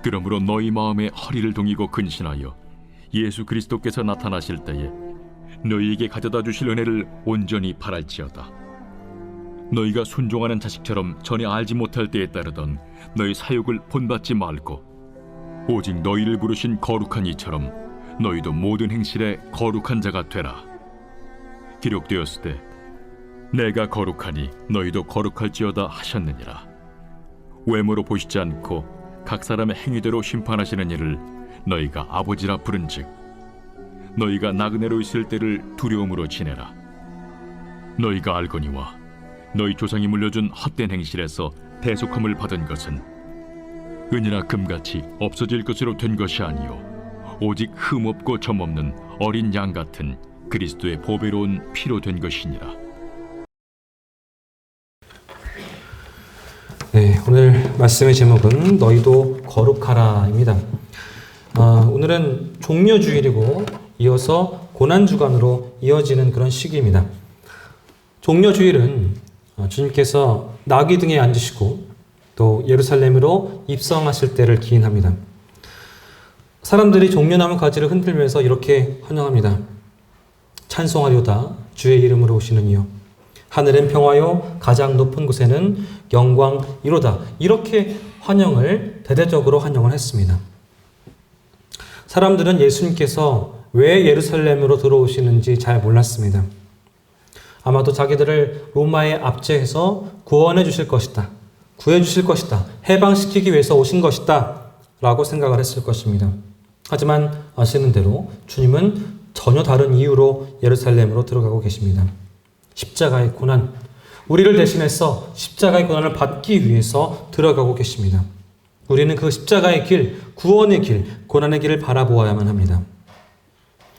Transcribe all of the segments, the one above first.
그러므로 너희 마음에 허리를 동이고 근신하여 예수 그리스도께서 나타나실 때에 너희에게 가져다 주실 은혜를 온전히 바랄지어다. 너희가 순종하는 자식처럼 전에 알지 못할 때에 따르던 너희 사욕을 본받지 말고 오직 너희를 부르신 거룩한 이처럼 너희도 모든 행실에 거룩한 자가 되라. 기록되었을 때 내가 거룩하니 너희도 거룩할지어다 하셨느니라. 외모로 보시지 않고 각 사람의 행위대로 심판하시는 이를 너희가 아버지라 부른즉 너희가 나그네로 있을 때를 두려움으로 지내라. 너희가 알거니와 너희 조상이 물려준 헛된 행실에서 대속함을 받은 것은 은이나 금같이 없어질 것으로 된 것이 아니요 오직 흠없고 점없는 어린 양 같은 그리스도의 보배로운 피로 된 것이니라. 네, 오늘 말씀의 제목은 너희도 거룩하라입니다. 오늘은 종려주일이고 이어서 고난주간으로 이어지는 그런 시기입니다. 종려주일은 주님께서 나귀 등에 앉으시고 또 예루살렘으로 입성하실 때를 기인합니다. 사람들이 종려나무 가지를 흔들면서 이렇게 환영합니다. 찬송하려다 주의 이름으로 오시는 이여 하늘엔 평화요 가장 높은 곳에는 영광이로다. 이렇게 대대적으로 환영을 했습니다. 사람들은 예수님께서 왜 예루살렘으로 들어오시는지 잘 몰랐습니다. 아마도 자기들을 로마에 압제해서 구원해 주실 것이다. 구해 주실 것이다. 해방시키기 위해서 오신 것이다. 라고 생각을 했을 것입니다. 하지만 아시는 대로 주님은 전혀 다른 이유로 예루살렘으로 들어가고 계십니다. 십자가의 고난, 우리를 대신해서 십자가의 고난을 받기 위해서 들어가고 계십니다. 우리는 그 십자가의 길, 구원의 길, 고난의 길을 바라보아야만 합니다.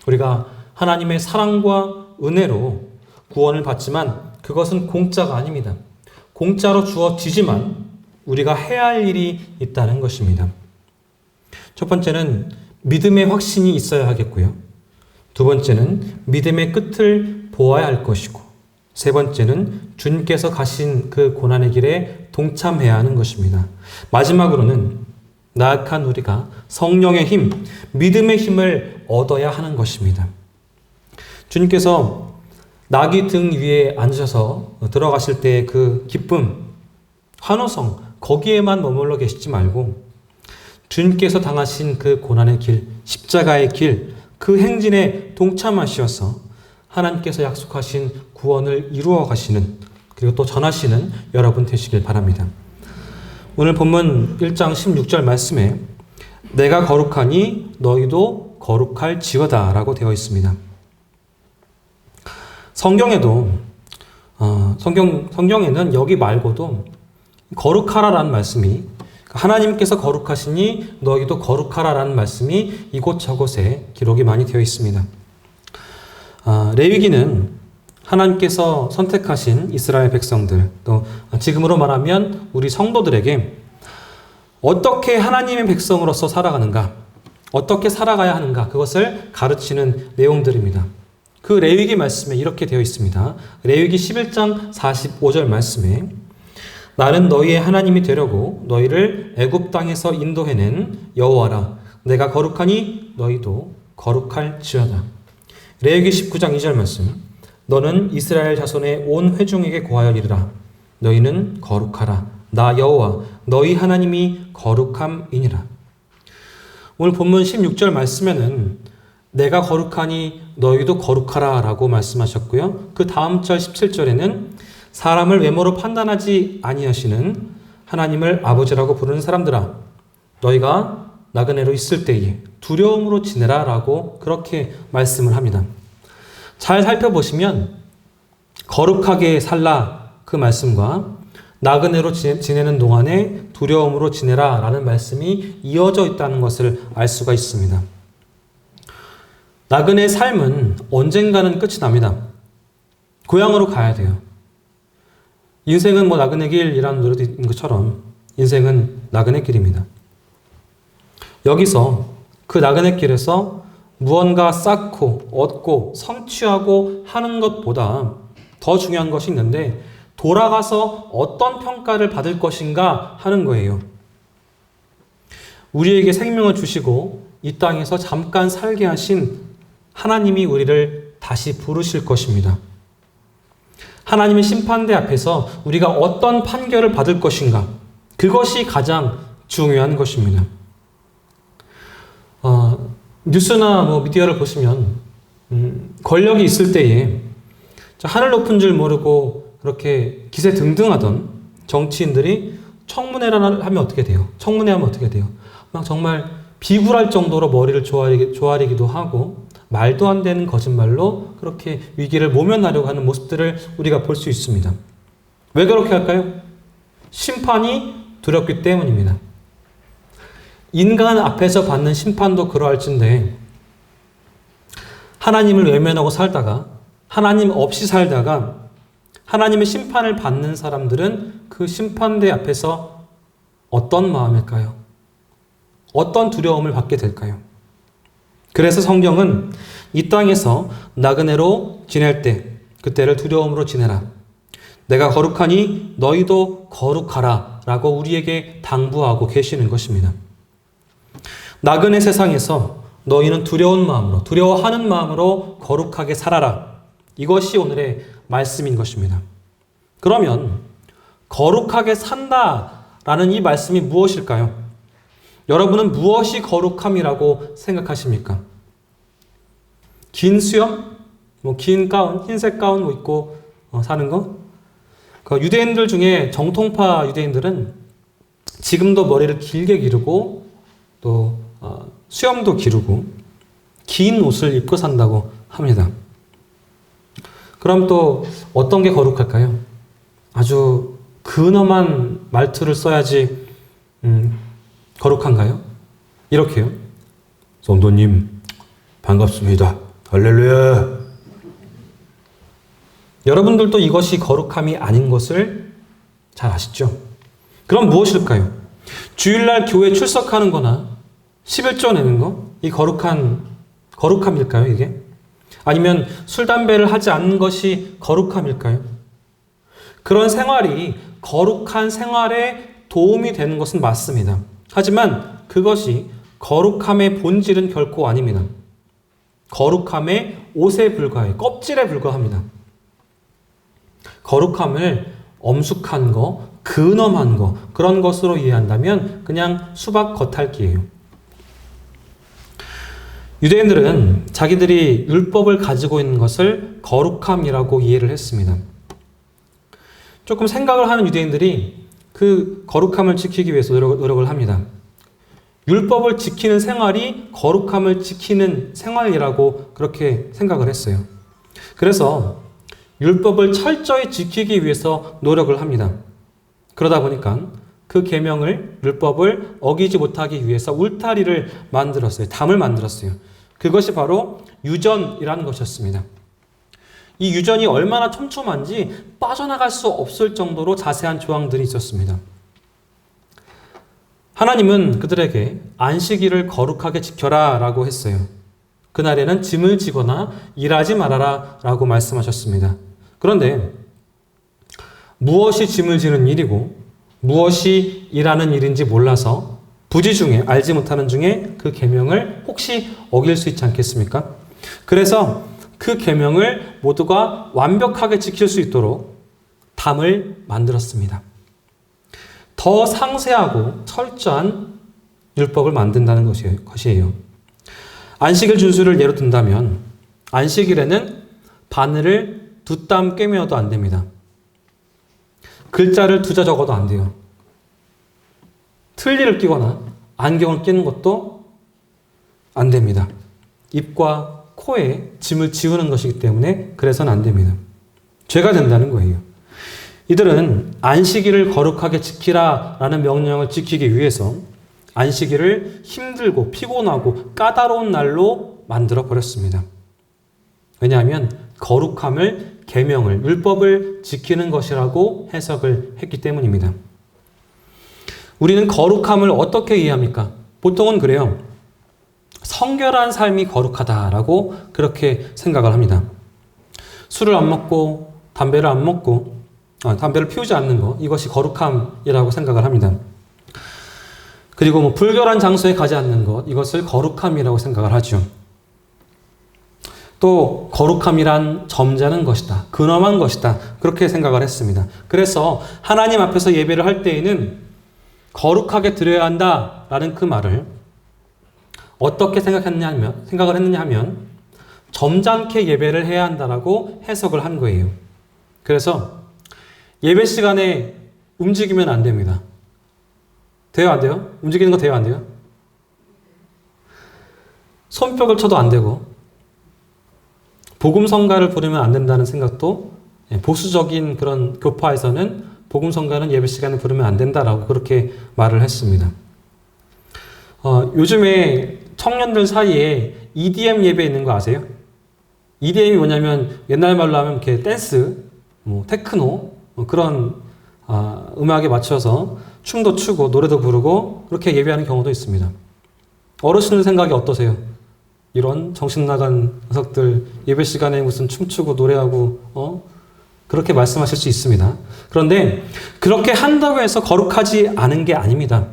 우리가 하나님의 사랑과 은혜로 구원을 받지만 그것은 공짜가 아닙니다. 공짜로 주어지지만 우리가 해야 할 일이 있다는 것입니다. 첫 번째는 믿음의 확신이 있어야 하겠고요. 두 번째는 믿음의 끝을 보아야 할 것이고, 세 번째는 주님께서 가신 그 고난의 길에 동참해야 하는 것입니다. 마지막으로는 나약한 우리가 성령의 힘, 믿음의 힘을 얻어야 하는 것입니다. 주님께서 나귀 등 위에 앉으셔서 들어가실 때의 그 기쁨, 환호성, 거기에만 머물러 계시지 말고 주님께서 당하신 그 고난의 길, 십자가의 길, 그 행진에 동참하셔서 하나님께서 약속하신 구원을 이루어 가시는, 그리고 또 전하시는 여러분 되시길 바랍니다. 오늘 본문 1장 16절 말씀에 내가 거룩하니 너희도 거룩할지어다 라고 되어 있습니다. 성경에는 여기 말고도 거룩하라라는 말씀이, 하나님께서 거룩하시니 너희도 거룩하라라는 말씀이 이곳저곳에 기록이 많이 되어 있습니다. 레위기는 하나님께서 선택하신 이스라엘 백성들, 또 지금으로 말하면 우리 성도들에게 어떻게 하나님의 백성으로서 살아가는가, 어떻게 살아가야 하는가, 그것을 가르치는 내용들입니다. 그 레위기 말씀에 이렇게 되어 있습니다. 레위기 11장 45절 말씀에 나는 너희의 하나님이 되려고 너희를 애굽 땅에서 인도해낸 여호와라. 내가 거룩하니 너희도 거룩할지어다. 레위기 19장 2절 말씀 너는 이스라엘 자손의 온 회중에게 고하여 이르라. 너희는 거룩하라. 나 여호와 너희 하나님이 거룩함이니라. 오늘 본문 16절 말씀에는 내가 거룩하니 너희도 거룩하라 라고 말씀하셨고요. 그 다음 절 17절에는 사람을 외모로 판단하지 아니하시는 하나님을 아버지라고 부르는 사람들아 너희가 나그네로 있을 때에 두려움으로 지내라 라고 그렇게 말씀을 합니다. 잘 살펴보시면 거룩하게 살라 그 말씀과 나그네로 지내는 동안에 두려움으로 지내라 라는 말씀이 이어져 있다는 것을 알 수가 있습니다. 나그네의 삶은 언젠가는 끝이 납니다. 고향으로 가야 돼요. 인생은 나그네 길이라는 노래도 있는 것처럼 인생은 나그네 길입니다. 여기서 그 나그네 길에서 무언가 쌓고 얻고 성취하고 하는 것보다 더 중요한 것이 있는데 돌아가서 어떤 평가를 받을 것인가 하는 거예요. 우리에게 생명을 주시고 이 땅에서 잠깐 살게 하신 하나님이 우리를 다시 부르실 것입니다. 하나님의 심판대 앞에서 우리가 어떤 판결을 받을 것인가? 그것이 가장 중요한 것입니다. 뉴스나 미디어를 보시면 권력이 있을 때에 하늘 높은 줄 모르고 그렇게 기세 등등하던 정치인들이 청문회를 하면 어떻게 돼요? 청문회 하면 어떻게 돼요? 막 정말 비굴할 정도로 머리를 조아리기도 하고 말도 안 되는 거짓말로 그렇게 위기를 모면하려고 하는 모습들을 우리가 볼 수 있습니다. 왜 그렇게 할까요? 심판이 두렵기 때문입니다. 인간 앞에서 받는 심판도 그러할진데 하나님을 외면하고 살다가 하나님 없이 살다가 하나님의 심판을 받는 사람들은 그 심판대 앞에서 어떤 마음일까요? 어떤 두려움을 받게 될까요? 그래서 성경은 이 땅에서 나그네로 지낼 때 그때를 두려움으로 지내라. 내가 거룩하니 너희도 거룩하라 라고 우리에게 당부하고 계시는 것입니다. 나그네 세상에서 너희는 두려운 마음으로, 두려워하는 마음으로 거룩하게 살아라. 이것이 오늘의 말씀인 것입니다. 그러면 거룩하게 산다라는 이 말씀이 무엇일까요? 여러분은 무엇이 거룩함이라고 생각하십니까? 긴 수염? 긴 가운, 흰색 가운 입고 사는 거? 유대인들 중에 정통파 유대인들은 지금도 머리를 길게 기르고 또 수염도 기르고 긴 옷을 입고 산다고 합니다. 그럼 또 어떤 게 거룩할까요? 아주 근엄한 말투를 써야지 거룩한가요? 이렇게요. 성도님 반갑습니다. 할렐루야. 여러분들도 이것이 거룩함이 아닌 것을 잘 아시죠? 그럼 무엇일까요? 주일날 교회 출석하는 거나 11조 내는 거? 이 거룩함일까요, 이게? 아니면 술, 담배를 하지 않는 것이 거룩함일까요? 그런 생활이 거룩한 생활에 도움이 되는 것은 맞습니다. 하지만 그것이 거룩함의 본질은 결코 아닙니다. 거룩함의 옷에 불과해, 껍질에 불과합니다. 거룩함을 엄숙한 거, 근엄한 거, 그런 것으로 이해한다면 그냥 수박 겉핥기예요. 유대인들은 자기들이 율법을 가지고 있는 것을 거룩함이라고 이해를 했습니다. 조금 생각을 하는 유대인들이 그 거룩함을 지키기 위해서 노력을 합니다. 율법을 지키는 생활이 거룩함을 지키는 생활이라고 그렇게 생각을 했어요. 그래서 율법을 철저히 지키기 위해서 노력을 합니다. 그러다 보니까 그 계명을, 율법을 어기지 못하기 위해서 울타리를 만들었어요. 담을 만들었어요. 그것이 바로 유전이라는 것이었습니다. 이 유전이 얼마나 촘촘한지 빠져나갈 수 없을 정도로 자세한 조항들이 있었습니다. 하나님은 그들에게 안식일을 거룩하게 지켜라 라고 했어요. 그날에는 짐을 지거나 일하지 말아라 라고 말씀하셨습니다. 그런데 무엇이 짐을 지는 일이고 무엇이 일하는 일인지 몰라서 부지 중에, 알지 못하는 중에 그 계명을 혹시 어길 수 있지 않겠습니까? 그래서 그 계명을 모두가 완벽하게 지킬 수 있도록 담을 만들었습니다. 더 상세하고 철저한 율법을 만든다는 것이에요. 안식일 준수를 예로 든다면 안식일에는 바늘을 2땀 꿰매어도 안 됩니다. 글자를 2자 적어도 안 돼요. 틀니를 끼거나 안경을 끼는 것도 안 됩니다. 입과 코에 짐을 지우는 것이기 때문에 그래서는 안 됩니다. 죄가 된다는 거예요. 이들은 안식일을 거룩하게 지키라 라는 명령을 지키기 위해서 안식일을 힘들고 피곤하고 까다로운 날로 만들어 버렸습니다. 왜냐하면 거룩함을, 계명을, 율법을 지키는 것이라고 해석을 했기 때문입니다. 우리는 거룩함을 어떻게 이해합니까? 보통은 그래요. 성결한 삶이 거룩하다라고 그렇게 생각을 합니다. 술을 안 먹고 담배를 안 먹고 담배를 피우지 않는 것, 이것이 거룩함이라고 생각을 합니다. 그리고 뭐 불결한 장소에 가지 않는 것, 이것을 거룩함이라고 생각을 하죠. 또 거룩함이란 점잖은 것이다, 근엄한 것이다, 그렇게 생각을 했습니다. 그래서 하나님 앞에서 예배를 할 때에는 거룩하게 드려야 한다라는 그 말을 어떻게 생각을 했느냐 하면 점잖게 예배를 해야 한다라고 해석을 한 거예요. 그래서 예배 시간에 움직이면 안 됩니다. 돼요, 안 돼요? 움직이는 거 돼요, 안 돼요? 손뼉을 쳐도 안 되고, 복음성가를 부르면 안 된다는 생각도, 보수적인 그런 교파에서는 복음성가는 예배 시간에 부르면 안 된다라고 그렇게 말을 했습니다. 요즘에 청년들 사이에 EDM 예배 있는 거 아세요? EDM이 뭐냐면 옛날 말로 하면 이렇게 댄스, 테크노, 그런 음악에 맞춰서 춤도 추고 노래도 부르고 그렇게 예배하는 경우도 있습니다. 어르신들 생각이 어떠세요? 이런 정신 나간 녀석들 예배 시간에 무슨 춤추고 노래하고 그렇게 말씀하실 수 있습니다. 그런데 그렇게 한다고 해서 거룩하지 않은 게 아닙니다.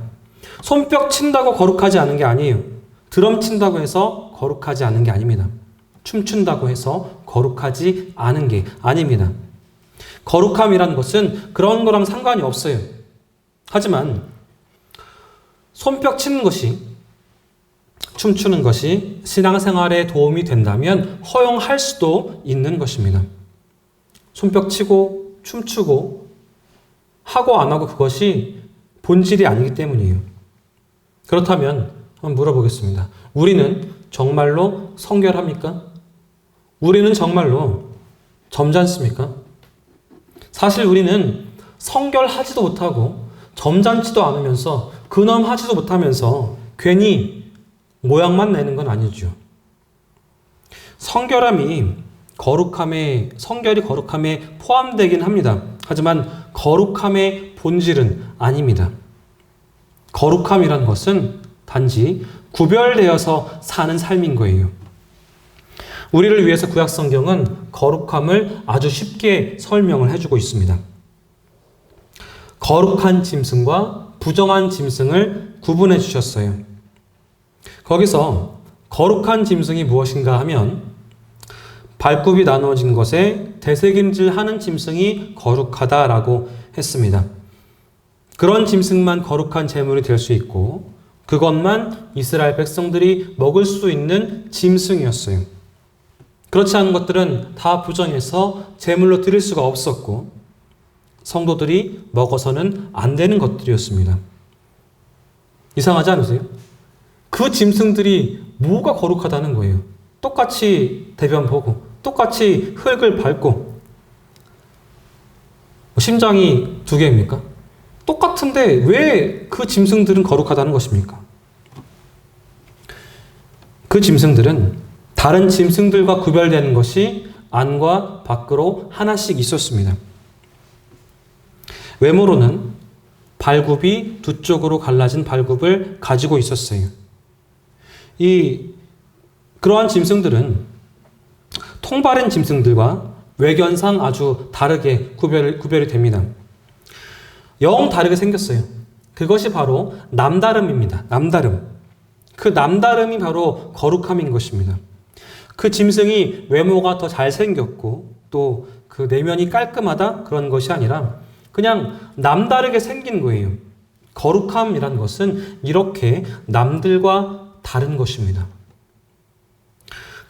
손뼉 친다고 거룩하지 않은 게 아니에요. 드럼 친다고 해서 거룩하지 않은 게 아닙니다. 춤춘다고 해서 거룩하지 않은 게 아닙니다. 거룩함이란 것은 그런 거랑 상관이 없어요. 하지만 손뼉 치는 것이, 춤추는 것이 신앙생활에 도움이 된다면 허용할 수도 있는 것입니다. 손뼉 치고 춤추고 하고 안 하고 그것이 본질이 아니기 때문이에요. 그렇다면 한번 물어보겠습니다. 우리는 정말로 성결합니까? 우리는 정말로 점잖습니까? 사실 우리는 성결하지도 못하고 점잖지도 않으면서 근엄하지도 못하면서 괜히 모양만 내는 건 아니죠. 성결이 거룩함에 포함되긴 합니다. 하지만 거룩함의 본질은 아닙니다. 거룩함이란 것은 단지 구별되어서 사는 삶인 거예요. 우리를 위해서 구약성경은 거룩함을 아주 쉽게 설명을 해주고 있습니다. 거룩한 짐승과 부정한 짐승을 구분해 주셨어요. 거기서 거룩한 짐승이 무엇인가 하면 발굽이 나누어진 것에 되새김질하는 짐승이 거룩하다라고 했습니다. 그런 짐승만 거룩한 제물이 될 수 있고 그것만 이스라엘 백성들이 먹을 수 있는 짐승이었어요. 그렇지 않은 것들은 다 부정해서 제물로 드릴 수가 없었고 성도들이 먹어서는 안 되는 것들이었습니다. 이상하지 않으세요? 그 짐승들이 뭐가 거룩하다는 거예요. 똑같이 대변 보고 똑같이 흙을 밟고 심장이 두 개입니까? 똑같은데 왜 그 짐승들은 거룩하다는 것입니까? 그 짐승들은 다른 짐승들과 구별되는 것이 안과 밖으로 하나씩 있었습니다. 외모로는 발굽이 두 쪽으로 갈라진 발굽을 가지고 있었어요. 그러한 짐승들은 통발인 짐승들과 외견상 아주 다르게 구별이 됩니다. 영 다르게 생겼어요. 그것이 바로 남다름입니다. 남다름. 그 남다름이 바로 거룩함인 것입니다. 그 짐승이 외모가 더 잘생겼고 또 그 내면이 깔끔하다 그런 것이 아니라 그냥 남다르게 생긴 거예요. 거룩함이란 것은 이렇게 남들과 다른 것입니다.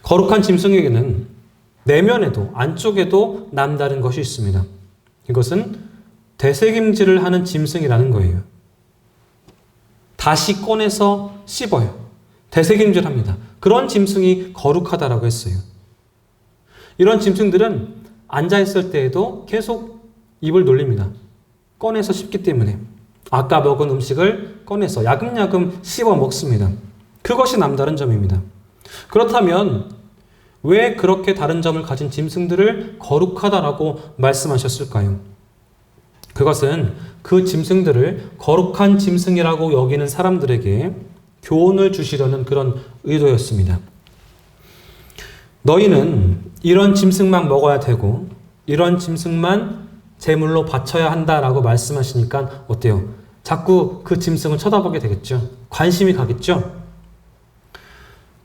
거룩한 짐승에게는 내면에도 안쪽에도 남다른 것이 있습니다. 이것은 되새김질을 하는 짐승이라는 거예요. 다시 꺼내서 씹어요. 되새김질합니다. 그런 짐승이 거룩하다라고 했어요. 이런 짐승들은 앉아있을 때에도 계속 입을 놀립니다. 꺼내서 씹기 때문에. 아까 먹은 음식을 꺼내서 야금야금 씹어 먹습니다. 그것이 남다른 점입니다. 그렇다면 왜 그렇게 다른 점을 가진 짐승들을 거룩하다라고 말씀하셨을까요? 그것은 그 짐승들을 거룩한 짐승이라고 여기는 사람들에게 교훈을 주시려는 그런 의도였습니다. 너희는 이런 짐승만 먹어야 되고 이런 짐승만 제물로 바쳐야 한다라고 말씀하시니까 어때요? 자꾸 그 짐승을 쳐다보게 되겠죠. 관심이 가겠죠.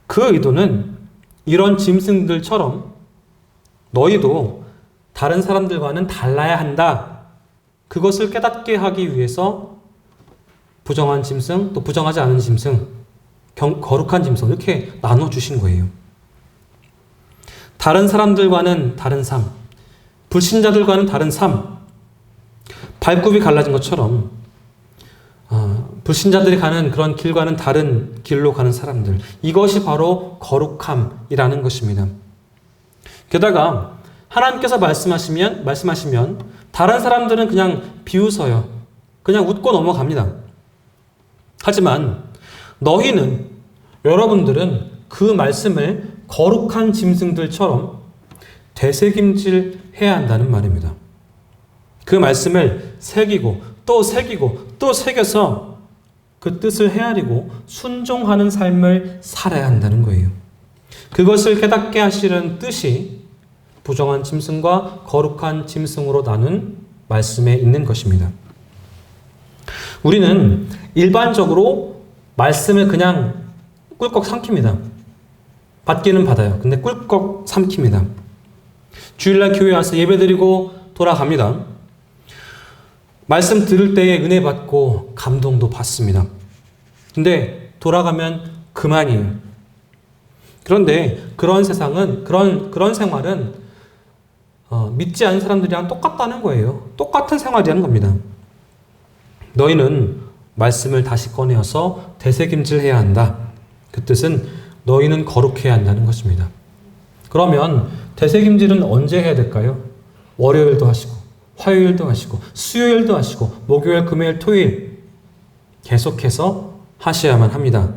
그 의도는 이런 짐승들처럼 너희도 다른 사람들과는 달라야 한다. 그것을 깨닫게 하기 위해서 부정한 짐승, 또 부정하지 않은 짐승, 거룩한 짐승 이렇게 나눠주신 거예요. 다른 사람들과는 다른 삶, 불신자들과는 다른 삶, 발굽이 갈라진 것처럼 불신자들이 가는 그런 길과는 다른 길로 가는 사람들, 이것이 바로 거룩함이라는 것입니다. 게다가 하나님께서 말씀하시면 다른 사람들은 그냥 비웃어요. 그냥 웃고 넘어갑니다. 하지만 너희는, 여러분들은 그 말씀을 거룩한 짐승들처럼 되새김질해야 한다는 말입니다. 그 말씀을 새기고 또 새기고 또 새겨서 그 뜻을 헤아리고 순종하는 삶을 살아야 한다는 거예요. 그것을 깨닫게 하시는 뜻이 부정한 짐승과 거룩한 짐승으로 나눈 말씀에 있는 것입니다. 우리는 일반적으로 말씀을 그냥 꿀꺽 삼킵니다. 받기는 받아요. 근데 꿀꺽 삼킵니다. 주일날 교회 와서 예배드리고 돌아갑니다. 말씀 들을 때에 은혜 받고 감동도 받습니다. 근데 돌아가면 그만이에요. 그런데 그런 세상은, 그런 생활은 믿지 않는 사람들이랑 똑같다는 거예요. 똑같은 생활이라는 겁니다. 너희는 말씀을 다시 꺼내어서 되새김질해야 한다. 그 뜻은 너희는 거룩해야 한다는 것입니다. 그러면 되새김질은 언제 해야 될까요? 월요일도 하시고 화요일도 하시고 수요일도 하시고 목요일, 금요일, 토요일 계속해서 하셔야만 합니다.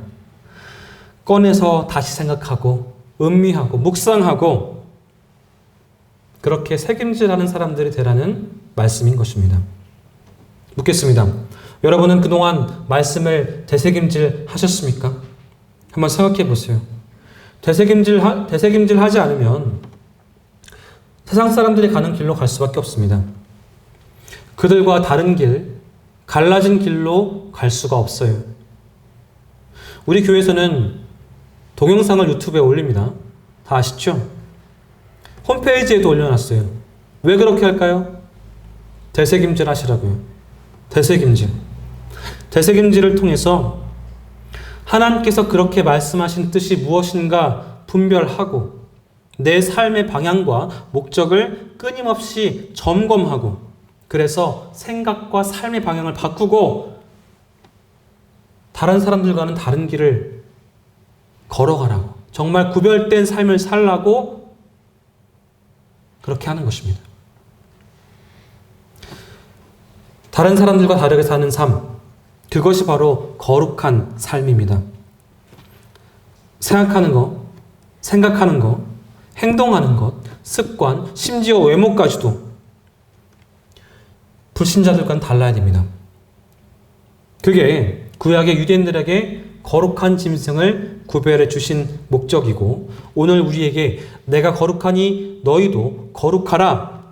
꺼내서 다시 생각하고 음미하고 묵상하고 그렇게 새김질하는 사람들이 되라는 말씀인 것입니다. 묻겠습니다. 여러분은 그동안 말씀을 되새김질 하셨습니까? 한번 생각해 보세요. 되새김질 하지 않으면 세상 사람들이 가는 길로 갈 수밖에 없습니다. 그들과 다른 길, 갈라진 길로 갈 수가 없어요. 우리 교회에서는 동영상을 유튜브에 올립니다. 다 아시죠? 홈페이지에도 올려놨어요. 왜 그렇게 할까요? 되새김질 하시라고요. 되새김질을 통해서 하나님께서 그렇게 말씀하신 뜻이 무엇인가 분별하고 내 삶의 방향과 목적을 끊임없이 점검하고 그래서 생각과 삶의 방향을 바꾸고 다른 사람들과는 다른 길을 걸어가라고, 정말 구별된 삶을 살라고 그렇게 하는 것입니다. 다른 사람들과 다르게 사는 삶, 그것이 바로 거룩한 삶입니다. 생각하는 것, 행동하는 것, 습관, 심지어 외모까지도 불신자들과는 달라야 됩니다. 그게 구약의 유대인들에게 거룩한 짐승을 구별해 주신 목적이고 오늘 우리에게 내가 거룩하니 너희도 거룩하라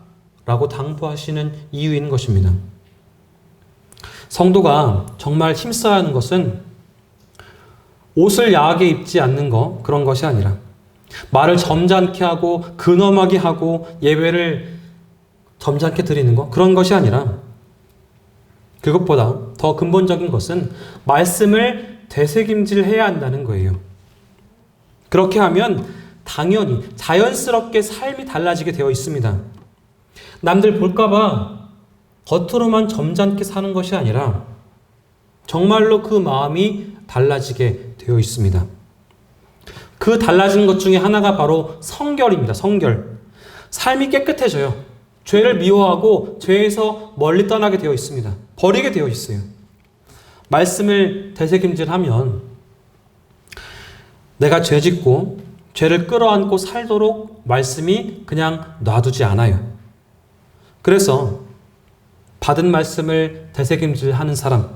라고 당부하시는 이유인 것입니다. 성도가 정말 힘써야 하는 것은 옷을 야하게 입지 않는 것, 그런 것이 아니라 말을 점잖게 하고 근엄하게 하고 예배를 점잖게 드리는 것, 그런 것이 아니라 그것보다 더 근본적인 것은 말씀을 되새김질해야 한다는 거예요. 그렇게 하면 당연히 자연스럽게 삶이 달라지게 되어 있습니다. 남들 볼까봐 겉으로만 점잖게 사는 것이 아니라 정말로 그 마음이 달라지게 되어 있습니다. 그 달라지는 것 중에 하나가 바로 성결입니다. 성결. 삶이 깨끗해져요. 죄를 미워하고 죄에서 멀리 떠나게 되어 있습니다. 버리게 되어 있어요. 말씀을 되새김질하면 내가 죄짓고 죄를 끌어안고 살도록 말씀이 그냥 놔두지 않아요. 그래서 받은 말씀을 되새김질하는 사람,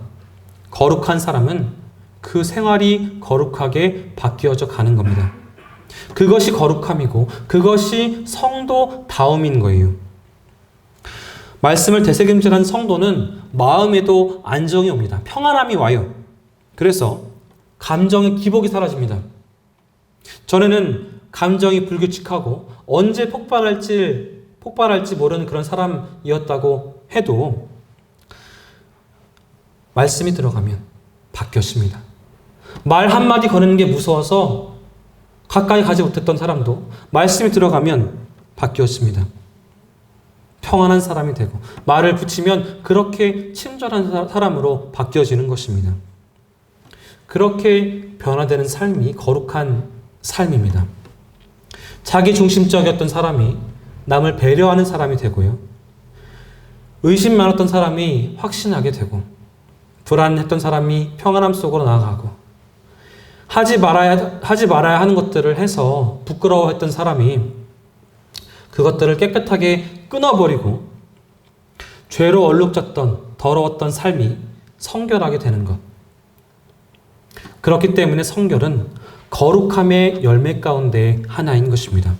거룩한 사람은 그 생활이 거룩하게 바뀌어져 가는 겁니다. 그것이 거룩함이고 그것이 성도다움인 거예요. 말씀을 되새김질한 성도는 마음에도 안정이 옵니다. 평안함이 와요. 그래서 감정의 기복이 사라집니다. 전에는 감정이 불규칙하고 언제 폭발할지 모르는 그런 사람이었다고 해도 말씀이 들어가면 바뀌었습니다. 말 한마디 거는 게 무서워서 가까이 가지 못했던 사람도 말씀이 들어가면 바뀌었습니다. 평안한 사람이 되고 말을 붙이면 그렇게 친절한 사람으로 바뀌어지는 것입니다. 그렇게 변화되는 삶이 거룩한 삶입니다. 자기 중심적이었던 사람이 남을 배려하는 사람이 되고요. 의심 많았던 사람이 확신하게 되고 불안했던 사람이 평안함 속으로 나아가고 하지 말아야 하는 것들을 해서 부끄러워했던 사람이 그것들을 깨끗하게 끊어버리고 죄로 얼룩졌던 더러웠던 삶이 성결하게 되는 것. 그렇기 때문에 성결은 거룩함의 열매 가운데 하나인 것입니다.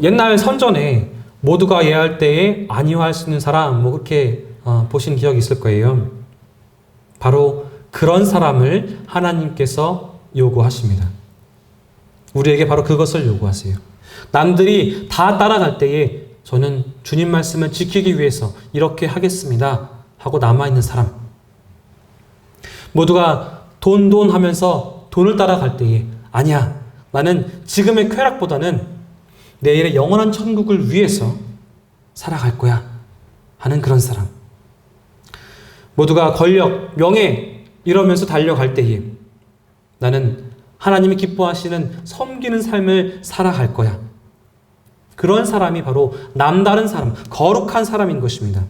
옛날 선전에 모두가 예할 때에 안위화할 수 있는 사람 그렇게 보신 기억이 있을 거예요. 바로 그런 사람을 하나님께서 요구하십니다. 우리에게 바로 그것을 요구하세요. 남들이 다 따라갈 때에 저는 주님 말씀을 지키기 위해서 이렇게 하겠습니다 하고 남아있는 사람. 모두가 돈 하면서 돈을 따라갈 때에 아니야, 나는 지금의 쾌락보다는 내일의 영원한 천국을 위해서 살아갈 거야 하는 그런 사람. 모두가 권력, 명예 이러면서 달려갈 때에 나는 하나님이 기뻐하시는 섬기는 삶을 살아갈 거야. 그런 사람이 바로 남다른 사람, 거룩한 사람인 것입니다.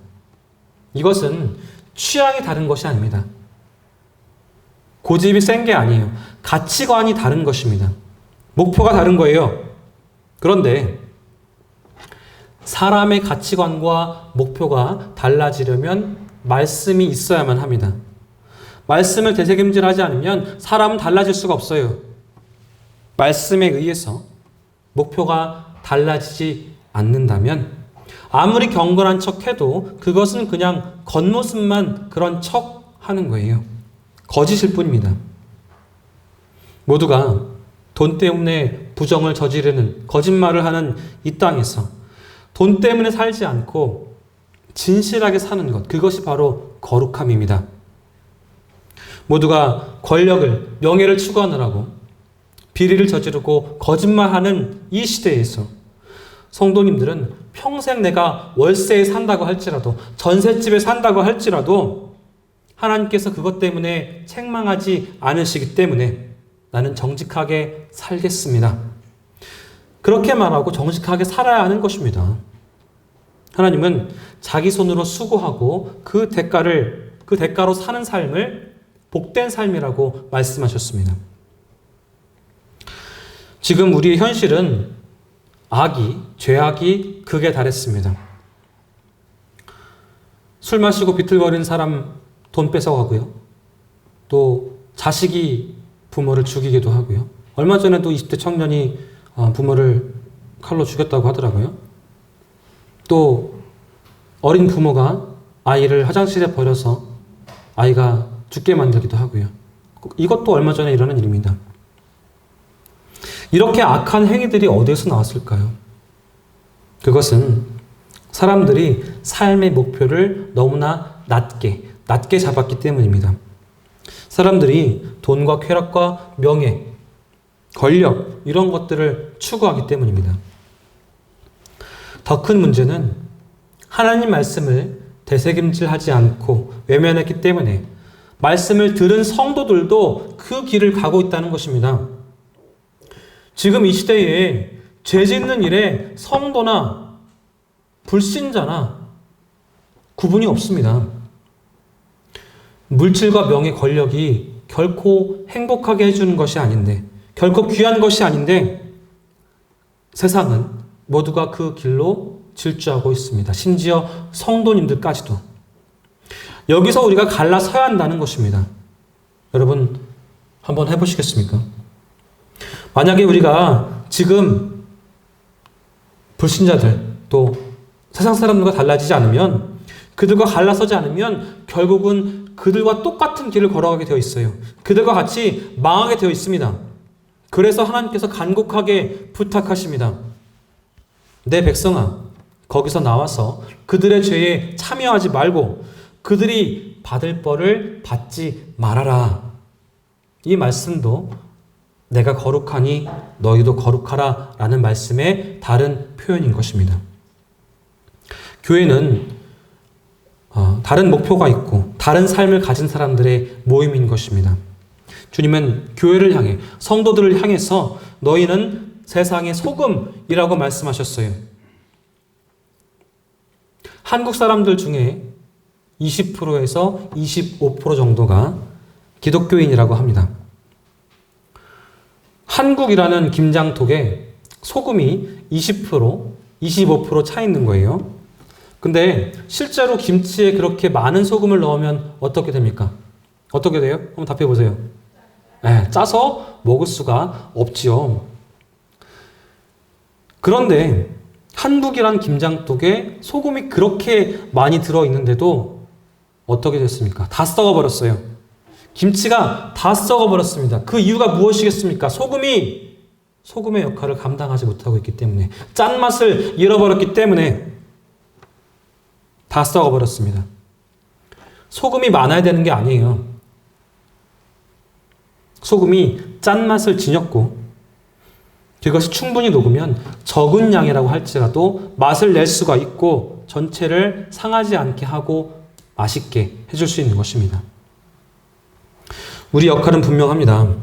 이것은 취향이 다른 것이 아닙니다. 고집이 센 게 아니에요. 가치관이 다른 것입니다. 목표가 다른 거예요. 그런데 사람의 가치관과 목표가 달라지려면 말씀이 있어야만 합니다. 말씀을 되새김질하지 않으면 사람은 달라질 수가 없어요. 말씀에 의해서 목표가 달라지지 않는다면 아무리 경건한 척해도 그것은 그냥 겉모습만 그런 척 하는 거예요. 거짓일 뿐입니다. 모두가 돈 때문에 부정을 저지르는 거짓말을 하는 이 땅에서 돈 때문에 살지 않고 진실하게 사는 것, 그것이 바로 거룩함입니다. 모두가 권력을, 명예를 추구하느라고 비리를 저지르고 거짓말하는 이 시대에서 성도님들은 평생 내가 월세에 산다고 할지라도 전셋집에 산다고 할지라도 하나님께서 그것 때문에 책망하지 않으시기 때문에 나는 정직하게 살겠습니다. 그렇게 말하고 정직하게 살아야 하는 것입니다. 하나님은 자기 손으로 수고하고 그 대가로 사는 삶을 복된 삶이라고 말씀하셨습니다. 지금 우리의 현실은 죄악이 극에 달했습니다. 술 마시고 비틀거리는 사람 돈 뺏어가고요. 또 자식이 부모를 죽이기도 하고요. 얼마 전에도 20대 청년이 부모를 칼로 죽였다고 하더라고요. 또 어린 부모가 아이를 화장실에 버려서 아이가 죽게 만들기도 하고요. 이것도 얼마 전에 일어난 일입니다. 이렇게 악한 행위들이 어디에서 나왔을까요? 그것은 사람들이 삶의 목표를 너무나 낮게 잡았기 때문입니다. 사람들이 돈과 쾌락과 명예, 권력 이런 것들을 추구하기 때문입니다. 더 큰 문제는 하나님 말씀을 되새김질하지 않고 외면했기 때문에 말씀을 들은 성도들도 그 길을 가고 있다는 것입니다. 지금 이 시대에 죄 짓는 일에 성도나 불신자나 구분이 없습니다. 물질과 명예, 권력이 결코 행복하게 해주는 것이 아닌데, 결코 귀한 것이 아닌데 세상은 모두가 그 길로 질주하고 있습니다. 심지어 성도님들까지도. 여기서 우리가 갈라서야 한다는 것입니다. 여러분 한번 해보시겠습니까? 만약에 우리가 지금 불신자들 또 세상 사람들과 달라지지 않으면, 그들과 갈라서지 않으면 결국은 그들과 똑같은 길을 걸어가게 되어 있어요. 그들과 같이 망하게 되어 있습니다. 그래서 하나님께서 간곡하게 부탁하십니다. 내 백성아, 거기서 나와서 그들의 죄에 참여하지 말고 그들이 받을 벌을 받지 말아라. 이 말씀도 내가 거룩하니 너희도 거룩하라 라는 말씀의 다른 표현인 것입니다. 교회는 다른 목표가 있고 다른 삶을 가진 사람들의 모임인 것입니다. 주님은 교회를 향해, 성도들을 향해서 너희는 세상의 소금이라고 말씀하셨어요. 한국 사람들 중에 20%에서 25% 정도가 기독교인이라고 합니다. 한국이라는 김장톡에 소금이 20%, 25% 차 있는 거예요. 근데 실제로 김치에 그렇게 많은 소금을 넣으면 어떻게 됩니까? 어떻게 돼요? 한번 답해 보세요. 네, 짜서 먹을 수가 없지요. 그런데 한국이란 김장국에 소금이 그렇게 많이 들어있는데도 어떻게 됐습니까? 다 썩어버렸어요. 김치가 다 썩어버렸습니다. 그 이유가 무엇이겠습니까? 소금의 역할을 감당하지 못하고 있기 때문에, 짠맛을 잃어버렸기 때문에 다 썩어버렸습니다. 소금이 많아야 되는 게 아니에요. 소금이 짠맛을 지녔고 그것이 충분히 녹으면 적은 양이라고 할지라도 맛을 낼 수가 있고 전체를 상하지 않게 하고 맛있게 해줄 수 있는 것입니다. 우리 역할은 분명합니다.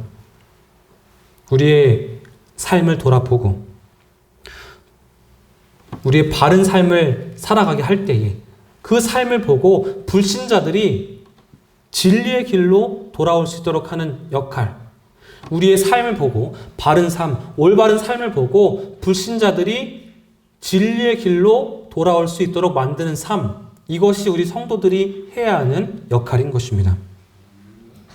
우리의 삶을 돌아보고 우리의 바른 삶을 살아가게 할 때에 그 삶을 보고 불신자들이 진리의 길로 돌아올 수 있도록 하는 역할, 우리의 삶을 보고 바른 삶, 올바른 삶을 보고 불신자들이 진리의 길로 돌아올 수 있도록 만드는 삶, 이것이 우리 성도들이 해야 하는 역할인 것입니다.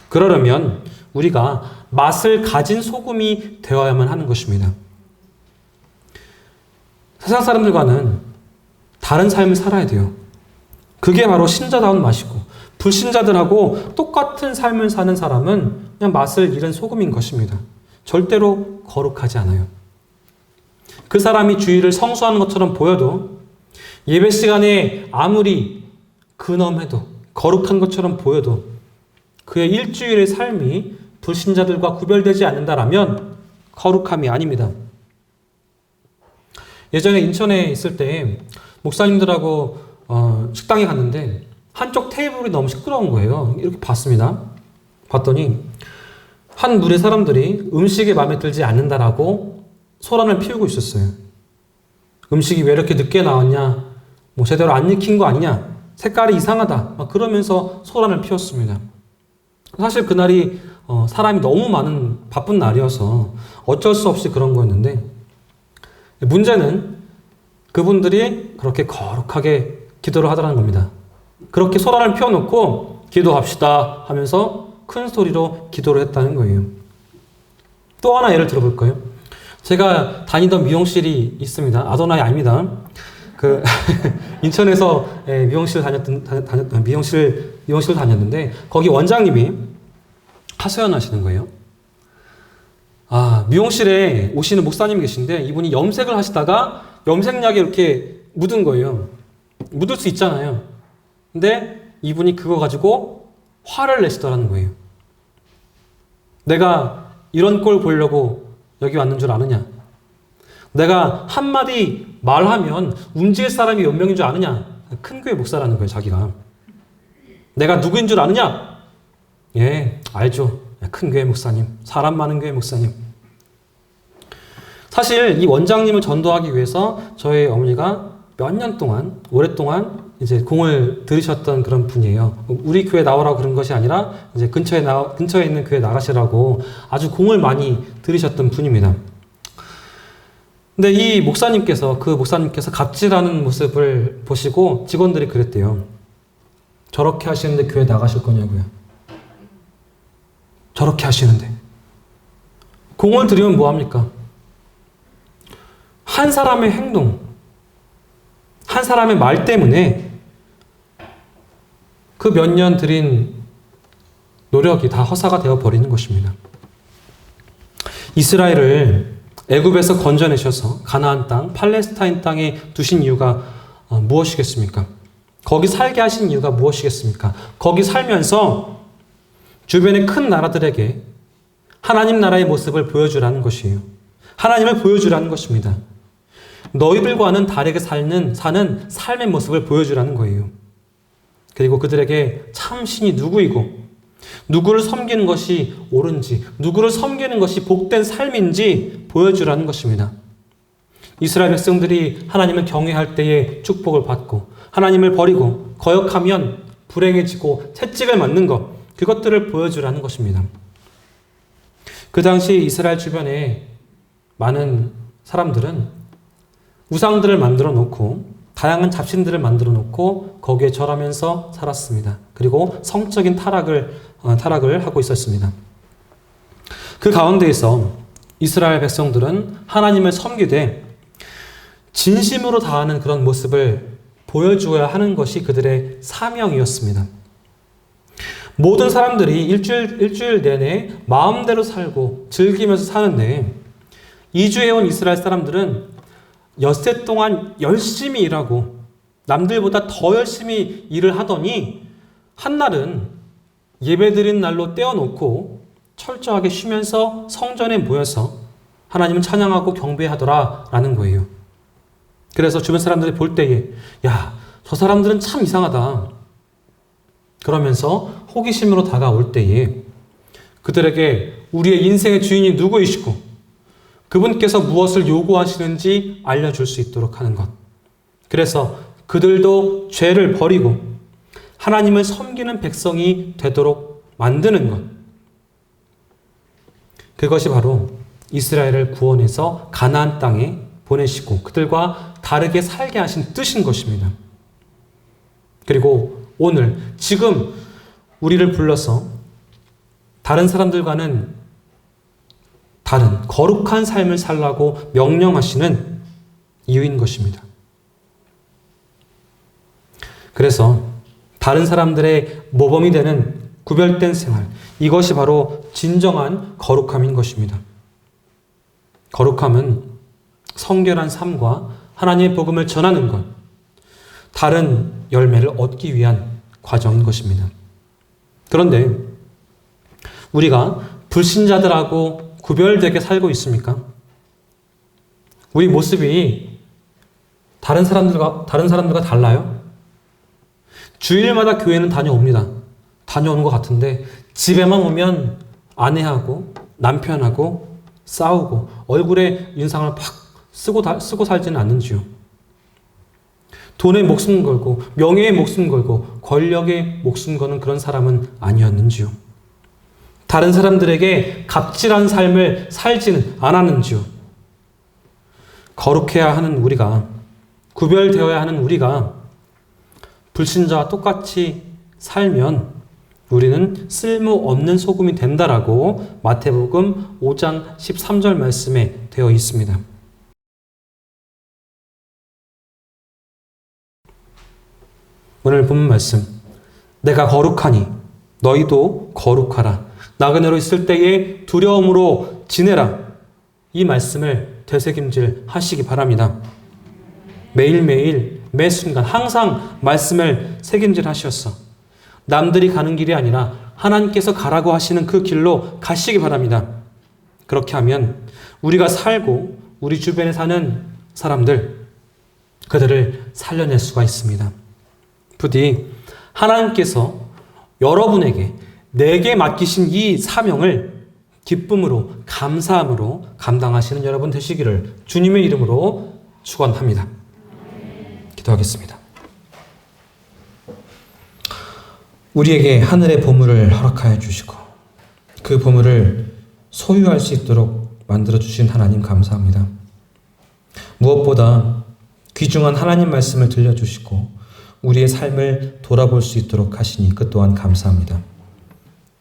그러려면 우리가 맛을 가진 소금이 되어야만 하는 것입니다. 세상 사람들과는 다른 삶을 살아야 돼요. 그게 바로 신자다운 맛이고, 불신자들하고 똑같은 삶을 사는 사람은 그냥 맛을 잃은 소금인 것입니다. 절대로 거룩하지 않아요. 그 사람이 주일을 성수하는 것처럼 보여도, 예배 시간에 아무리 근엄해도 거룩한 것처럼 보여도 그의 일주일의 삶이 불신자들과 구별되지 않는다라면 거룩함이 아닙니다. 예전에 인천에 있을 때 목사님들하고 식당에 갔는데 한쪽 테이블이 너무 시끄러운 거예요. 이렇게 봤습니다. 봤더니 한 무리의 사람들이 음식이 마음에 들지 않는다라고 소란을 피우고 있었어요. 음식이 왜 이렇게 늦게 나왔냐, 뭐 제대로 안 익힌 거 아니냐, 색깔이 이상하다, 막 그러면서 소란을 피웠습니다. 사실 그날이 사람이 너무 많은 바쁜 날이어서 어쩔 수 없이 그런 거였는데, 문제는 그분들이 그렇게 거룩하게 기도를 하더라는 겁니다. 그렇게 소란을 피워놓고 기도합시다 하면서 큰 소리로 기도를 했다는 거예요. 또 하나 예를 들어볼까요? 제가 다니던 미용실이 있습니다. 아도나이 아닙니다. 인천에서 미용실 다녔는데 거기 원장님이 하소연 하시는 거예요. 미용실에 오시는 목사님이 계신데 이분이 염색을 하시다가 염색약이 이렇게 묻은 거예요. 묻을 수 있잖아요. 근데 이분이 그거 가지고 화를 내시더라는 거예요. 내가 이런 꼴 보려고 여기 왔는 줄 아느냐? 내가 한마디 말하면 움직일 사람이 몇 명인 줄 아느냐? 큰 교회 목사라는 거예요, 자기가. 내가 누구인 줄 아느냐? 예, 알죠. 큰 교회 목사님, 사람 많은 교회 목사님. 사실 이 원장님을 전도하기 위해서 저희 어머니가 몇 년 동안, 오랫동안 이제 공을 들이셨던 그런 분이에요. 우리 교회 나오라고 그런 것이 아니라 이제 근처에 있는 교회 나가시라고 아주 공을 많이 들이셨던 분입니다. 근데 이 목사님께서, 그 목사님께서 갑질하는 모습을 보시고 직원들이 그랬대요. 저렇게 하시는데 교회 나가실 거냐고요. 저렇게 하시는데. 공을 들이면 뭐합니까? 한 사람의 행동, 한 사람의 말 때문에 그 몇 년 들인 노력이 다 허사가 되어 버리는 것입니다. 이스라엘을 애굽에서 건져내셔서 가나안 땅, 팔레스타인 땅에 두신 이유가 무엇이겠습니까? 거기 살게 하신 이유가 무엇이겠습니까? 거기 살면서 주변의 큰 나라들에게 하나님 나라의 모습을 보여주라는 것이에요. 하나님을 보여주라는 것입니다. 너희들과는 다르게 사는 삶의 모습을 보여주라는 거예요. 그리고 그들에게 참 신이 누구이고 누구를 섬기는 것이 옳은지, 누구를 섬기는 것이 복된 삶인지 보여주라는 것입니다. 이스라엘 백성들이 하나님을 경외할 때에 축복을 받고 하나님을 버리고 거역하면 불행해지고 채찍을 맞는 것, 그것들을 보여주라는 것입니다. 그 당시 이스라엘 주변에 많은 사람들은 우상들을 만들어 놓고 다양한 잡신들을 만들어 놓고 거기에 절하면서 살았습니다. 그리고 성적인 타락을 하고 있었습니다. 그 가운데에서 이스라엘 백성들은 하나님을 섬기되 진심으로 다하는 그런 모습을 보여주어야 하는 것이 그들의 사명이었습니다. 모든 사람들이 일주일 내내 마음대로 살고 즐기면서 사는데 2주해온 이스라엘 사람들은 엿새 동안 열심히 일하고 남들보다 더 열심히 일을 하더니 한날은 예배드린 날로 떼어놓고 철저하게 쉬면서 성전에 모여서 하나님을 찬양하고 경배하더라라는 거예요. 그래서 주변 사람들이 볼 때에 야, 저 사람들은 참 이상하다. 그러면서 호기심으로 다가올 때에 그들에게 우리의 인생의 주인이 누구이시고 그분께서 무엇을 요구하시는지 알려줄 수 있도록 하는 것. 그래서 그들도 죄를 버리고 하나님을 섬기는 백성이 되도록 만드는 것. 그것이 바로 이스라엘을 구원해서 가나안 땅에 보내시고 그들과 다르게 살게 하신 뜻인 것입니다. 그리고 오늘 지금 우리를 불러서 다른 사람들과는 다른 거룩한 삶을 살라고 명령하시는 이유인 것입니다. 그래서 다른 사람들의 모범이 되는 구별된 생활, 이것이 바로 진정한 거룩함인 것입니다. 거룩함은 성결한 삶과 하나님의 복음을 전하는 것, 다른 열매를 얻기 위한 과정인 것입니다. 그런데 우리가 불신자들하고 구별되게 살고 있습니까? 우리 모습이 다른 사람들과 달라요? 주일마다 교회는 다녀옵니다. 다녀오는 것 같은데 집에만 오면 아내하고 남편하고 싸우고 얼굴에 인상을 팍 쓰고 살지는 않는지요. 돈에 목숨 걸고 명예에 목숨 걸고 권력에 목숨 거는 그런 사람은 아니었는지요. 다른 사람들에게 갑질한 삶을 살지는 않았는지요. 거룩해야 하는 우리가, 구별되어야 하는 우리가 불신자와 똑같이 살면 우리는 쓸모없는 소금이 된다라고 마태복음 5장 13절 말씀에 되어 있습니다. 오늘 본 말씀, 내가 거룩하니 너희도 거룩하라. 나그네로 있을 때에 두려움으로 지내라. 이 말씀을 되새김질 하시기 바랍니다. 매일매일 매 순간 항상 말씀을 새김질 하셨어. 남들이 가는 길이 아니라 하나님께서 가라고 하시는 그 길로 가시기 바랍니다. 그렇게 하면 우리가 살고 우리 주변에 사는 사람들, 그들을 살려낼 수가 있습니다. 부디 하나님께서 여러분에게 내게 맡기신 이 사명을 기쁨으로 감사함으로 감당하시는 여러분 되시기를 주님의 이름으로 축원합니다. 기도하겠습니다. 우리에게 하늘의 보물을 허락하여 주시고 그 보물을 소유할 수 있도록 만들어 주신 하나님 감사합니다. 무엇보다 귀중한 하나님 말씀을 들려주시고 우리의 삶을 돌아볼 수 있도록 하시니 그 또한 감사합니다.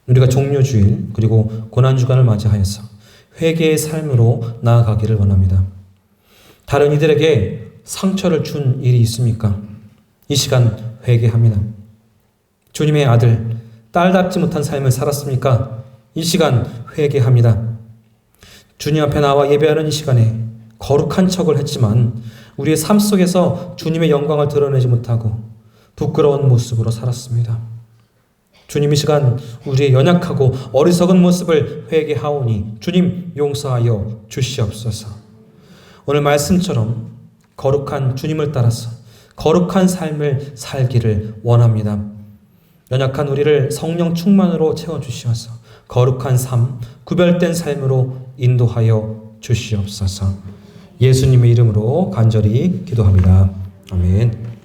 우리가 종료주일 그리고 고난주간을 맞이하여서 회개의 삶으로 나아가기를 원합니다. 다른 이들에게 상처를 준 일이 있습니까? 이 시간 회개합니다. 주님의 아들, 딸답지 못한 삶을 살았습니까? 이 시간 회개합니다. 주님 앞에 나와 예배하는 이 시간에 거룩한 척을 했지만 우리의 삶 속에서 주님의 영광을 드러내지 못하고 부끄러운 모습으로 살았습니다. 주님 이 시간 우리의 연약하고 어리석은 모습을 회개하오니 주님 용서하여 주시옵소서. 오늘 말씀처럼 거룩한 주님을 따라서 거룩한 삶을 살기를 원합니다. 연약한 우리를 성령 충만으로 채워주시어서 거룩한 삶, 구별된 삶으로 인도하여 주시옵소서. 예수님의 이름으로 간절히 기도합니다. 아멘.